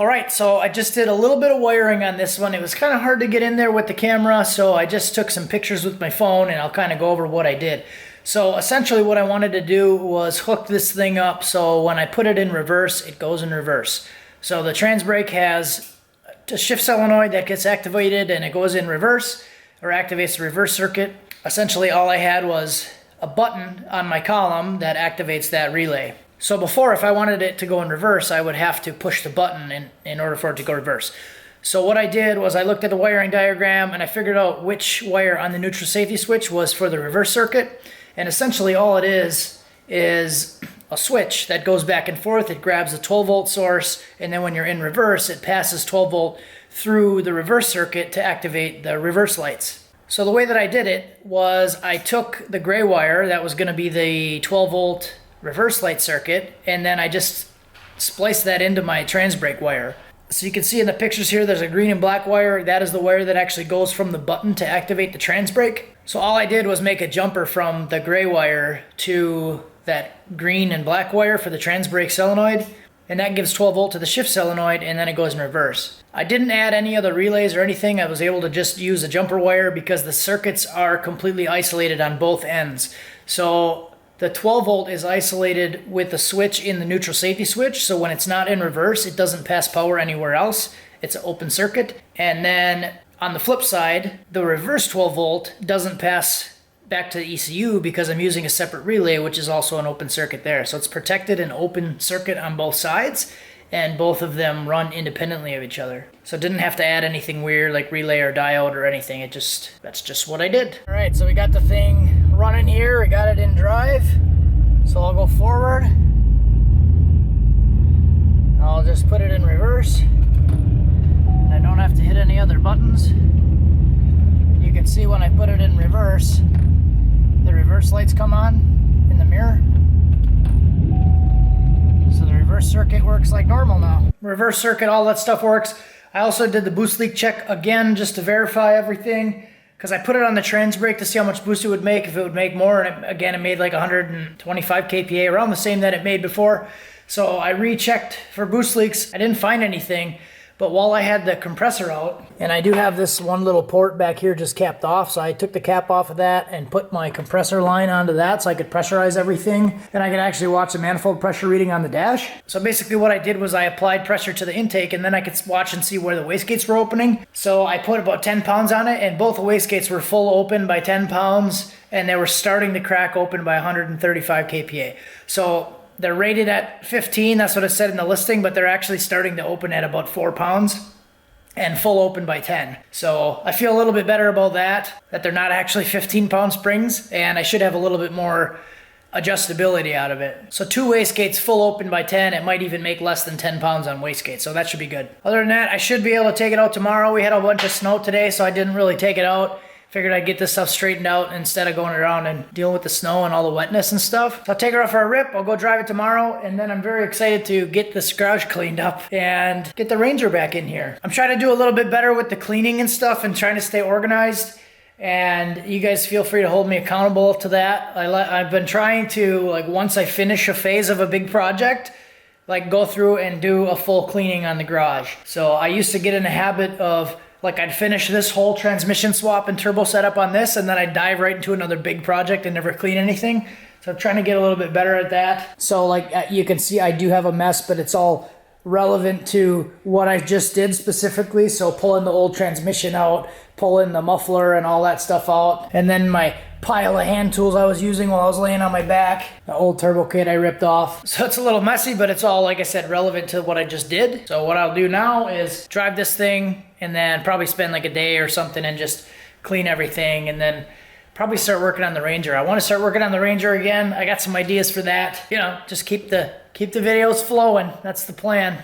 All right, so I just did a little bit of wiring on this one. It was kind of hard to get in there with the camera, so I just took some pictures with my phone and I'll kind of go over what I did. So essentially what I wanted to do was hook this thing up so when I put it in reverse, it goes in reverse. So the trans brake has a shift solenoid that gets activated and it goes in reverse or activates the reverse circuit. Essentially all I had was a button on my column that activates that relay. So before, if I wanted it to go in reverse, I would have to push the button in order for it to go reverse. So what I did was I looked at the wiring diagram and I figured out which wire on the neutral safety switch was for the reverse circuit. And essentially all it is a switch that goes back and forth. It grabs a 12 volt source, and then when you're in reverse, it passes 12 volt through the reverse circuit to activate the reverse lights. So the way that I did it was I took the gray wire that was going to be the 12 volt reverse light circuit, and then I just spliced that into my trans brake wire. So you can see in the pictures here there's a green and black wire. That is the wire that actually goes from the button to activate the trans brake. So all I did was make a jumper from the gray wire to that green and black wire for the trans brake solenoid, and that gives 12 volt to the shift solenoid, and then it goes in reverse. I didn't add any other relays or anything. I was able to just use a jumper wire because the circuits are completely isolated on both ends. So the 12 volt is isolated with the switch in the neutral safety switch, so when it's not in reverse, it doesn't pass power anywhere else. It's an open circuit. And then on the flip side, the reverse 12 volt doesn't pass back to the ECU because I'm using a separate relay, which is also an open circuit there. So it's protected and open circuit on both sides, and both of them run independently of each other. So it didn't have to add anything weird like relay or diode or anything. That's just what I did. All right, so we got the thing running here. We got it in drive. So I'll go forward. I'll just put it in reverse. And I don't have to hit any other buttons. You can see when I put it in reverse, the reverse lights come on in the mirror. So the reverse circuit works like normal now. Reverse circuit, all that stuff works. I also did the boost leak check again just to verify everything, because I put it on the trans brake to see how much boost it would make, if it would make more, and again it made like 125 kPa, around the same that it made before. So I rechecked for boost leaks. I didn't find anything, but while I had the compressor out, and I do have this one little port back here just capped off, so I took the cap off of that and put my compressor line onto that so I could pressurize everything, and I could actually watch the manifold pressure reading on the dash. So basically what I did was I applied pressure to the intake, and then I could watch and see where the wastegates were opening. So I put about 10 pounds on it, and both the wastegates were full open by 10 pounds, and they were starting to crack open by 135 kPa. So they're rated at 15, that's what it said in the listing, but they're actually starting to open at about 4 pounds and full open by 10. So I feel a little bit better about that they're not actually 15-pound springs, and I should have a little bit more adjustability out of it. So 2 wastegates full open by 10, it might even make less than 10 pounds on wastegates, so that should be good. Other than that, I should be able to take it out tomorrow. We had a bunch of snow today, so I didn't really take it out. Figured I'd get this stuff straightened out instead of going around and dealing with the snow and all the wetness and stuff. So I'll take her out for a rip, I'll go drive it tomorrow, and then I'm very excited to get this garage cleaned up and get the Ranger back in here. I'm trying to do a little bit better with the cleaning and stuff and trying to stay organized, and you guys feel free to hold me accountable to that. I've been trying to, like, once I finish a phase of a big project, like go through and do a full cleaning on the garage. So I used to get in the habit of, like, I'd finish this whole transmission swap and turbo setup on this, and then I'd dive right into another big project and never clean anything. So I'm trying to get a little bit better at that. So like you can see, I do have a mess, but it's all relevant to what I just did specifically. So pulling the old transmission out, pulling the muffler and all that stuff out. And then my pile of hand tools I was using while I was laying on my back. The old turbo kit I ripped off. So it's a little messy, but it's all, like I said, relevant to what I just did. So what I'll do now is drive this thing and then probably spend like a day or something and just clean everything, and then probably start working on the Ranger. I want to start working on the Ranger again. I got some ideas for that. You know, just keep the videos flowing. That's the plan.